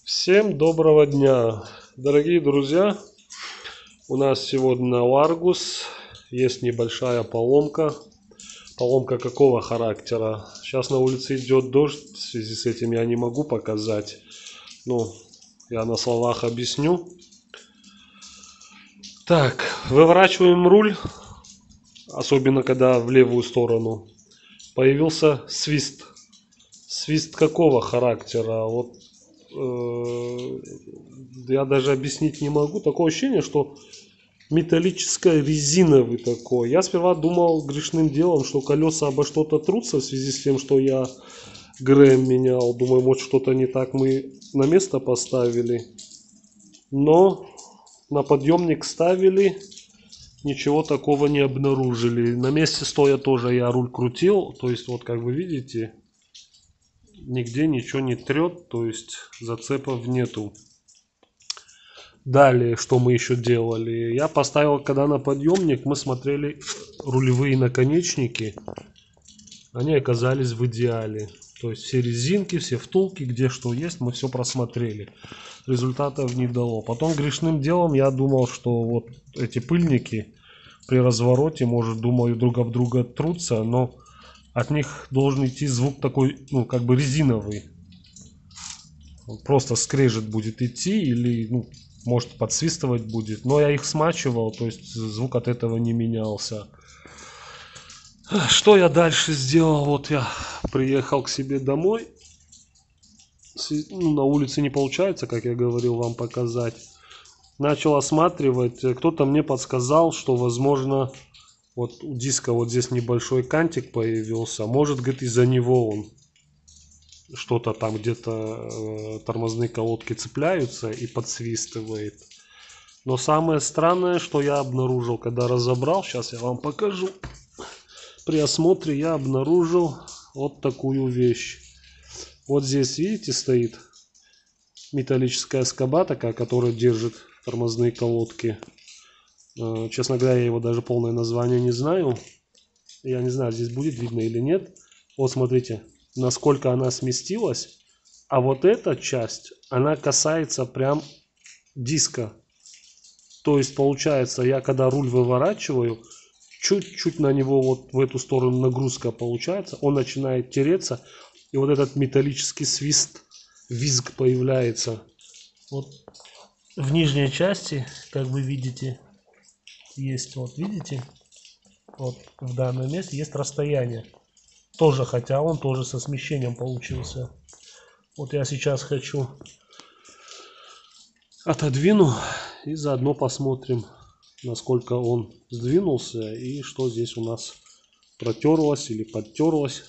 Всем доброго дня, дорогие друзья. У нас сегодня Ларгус. Есть небольшая поломка. Поломка какого характера? Сейчас на улице идет дождь. В связи с этим я не могу показать. Ну, я на словах объясню. Так, выворачиваем руль. Особенно когда в левую сторону. Появился свист. Свист какого характера? Вот я даже объяснить не могу. Такое ощущение, что металлическое, резиновый такой. Я сперва думал грешным делом, что колеса обо что-то трутся в связи с тем, что я ГРМ менял. Думаю, может что-то не так мы на место поставили. Но на подъемник ставили, ничего такого не обнаружили. На месте стоя тоже я руль крутил. То есть вот как вы видите, нигде ничего не трет, то есть зацепов нету. Далее, что мы еще делали? Я поставил, когда на подъемник, мы смотрели рулевые наконечники. Они оказались в идеале. То есть все резинки, все втулки, где что есть, мы все просмотрели. Результатов не дало. Потом грешным делом я думал, что вот эти пыльники при развороте, может, думаю, друг об друга трутся, но от них должен идти звук такой, ну, как бы резиновый. Просто скрежет будет идти или, ну, может, подсвистывать будет. Но я их смачивал, то есть звук от этого не менялся. Что я дальше сделал? Вот я приехал к себе домой. Ну, на улице не получается, как я говорил, вам показать. Начал осматривать. Кто-то мне подсказал, что, возможно, вот у диска вот здесь небольшой кантик появился. Может, говорит, из-за него он что-то там где-то тормозные колодки цепляются и подсвистывает. Но самое странное, что я обнаружил, когда разобрал, сейчас я вам покажу. При осмотре я обнаружил вот такую вещь. Вот здесь, видите, стоит металлическая скоба такая, которая держит тормозные колодки. Честно говоря, я его даже полное название не знаю. Я не знаю, здесь будет видно или нет. Вот смотрите, насколько она сместилась. А вот эта часть, она касается прям диска. То есть получается, я когда руль выворачиваю, чуть-чуть на него вот в эту сторону нагрузка получается, он начинает тереться, и вот этот металлический свист, визг появляется. Вот в нижней части, как вы видите, есть, вот видите, вот в данном месте есть расстояние. Тоже, хотя он тоже со смещением получился. Вот я сейчас хочу отодвину и заодно посмотрим, насколько он сдвинулся и что здесь у нас протерлось или подтерлось.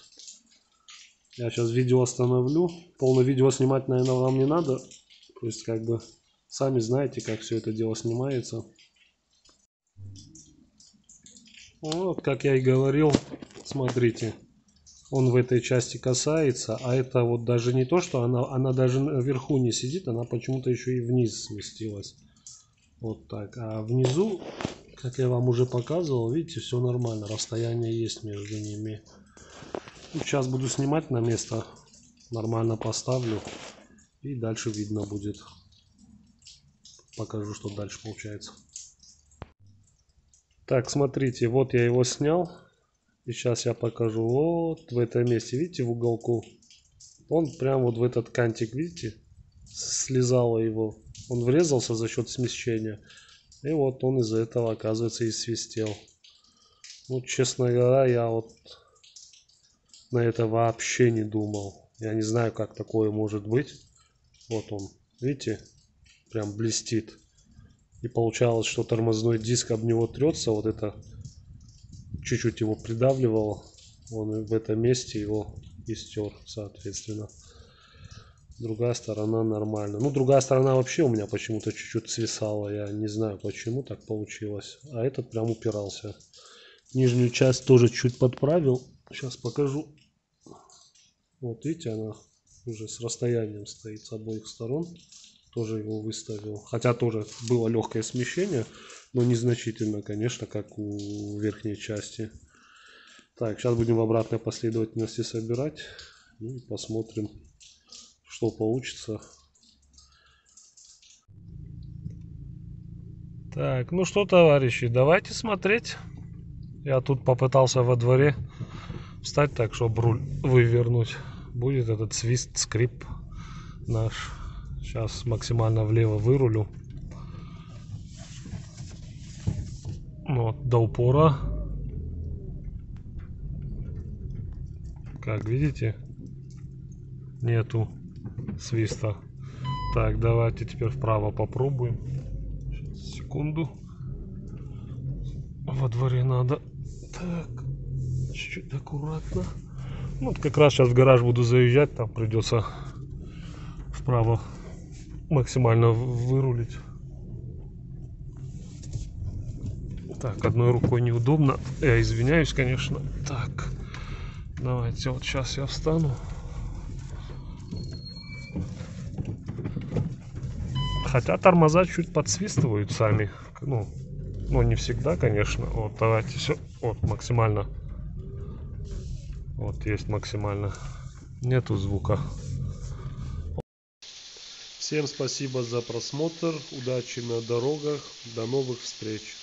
Я сейчас видео остановлю. Полное видео снимать, наверное, вам не надо. То есть, как бы, сами знаете, как все это дело снимается. Вот, как я и говорил, смотрите. Он в этой части касается, а это вот даже не то, что она даже наверху не сидит, она почему-то еще и вниз сместилась. Вот так. А внизу, как я вам уже показывал, видите, все нормально. Расстояние есть между ними. Сейчас буду снимать на место. Нормально поставлю. И дальше видно будет. Покажу, что дальше получается. Так, смотрите, вот я его снял. И сейчас я покажу. Вот в этом месте, видите, в уголку. Он прям вот в этот кантик, видите, слезало его. Он врезался за счет смещения. И вот он из-за этого, оказывается, и свистел. Ну, честно говоря, я вот на это вообще не думал. Я не знаю, как такое может быть. Вот он, видите, прям блестит. И получалось, что тормозной диск об него трется. Вот это чуть-чуть его придавливало. Он в этом месте его и стер, соответственно. Другая сторона нормально. Ну, другая сторона вообще у меня почему-то чуть-чуть свисала. Я не знаю, почему так получилось. А этот прям упирался. Нижнюю часть тоже чуть подправил. Сейчас покажу. Вот видите, она уже с расстоянием стоит с обоих сторон. Тоже его выставил. Хотя тоже было легкое смещение, но незначительно, конечно, как у верхней части. Так, сейчас будем в обратной последовательности собирать. Ну и посмотрим, что получится. Так, ну что, товарищи, давайте смотреть. Я тут попытался во дворе встать так, чтобы руль вывернуть. Будет этот свист, скрип наш. Сейчас максимально влево вырулю. Вот, до упора. Как видите, нету свиста. Так, давайте теперь вправо попробуем. Сейчас, секунду. Во дворе надо. Так, чуть-чуть аккуратно. Ну, вот как раз сейчас в гараж буду заезжать, там придется вправо максимально вырулить. Так, одной рукой неудобно. Я извиняюсь, конечно. Так, давайте вот сейчас я встану. Хотя тормоза чуть подсвистывают сами. Ну, не всегда, конечно. Вот, давайте все. Вот, максимально. Вот, есть максимально. Нету звука. Всем спасибо за просмотр. Удачи на дорогах. До новых встреч.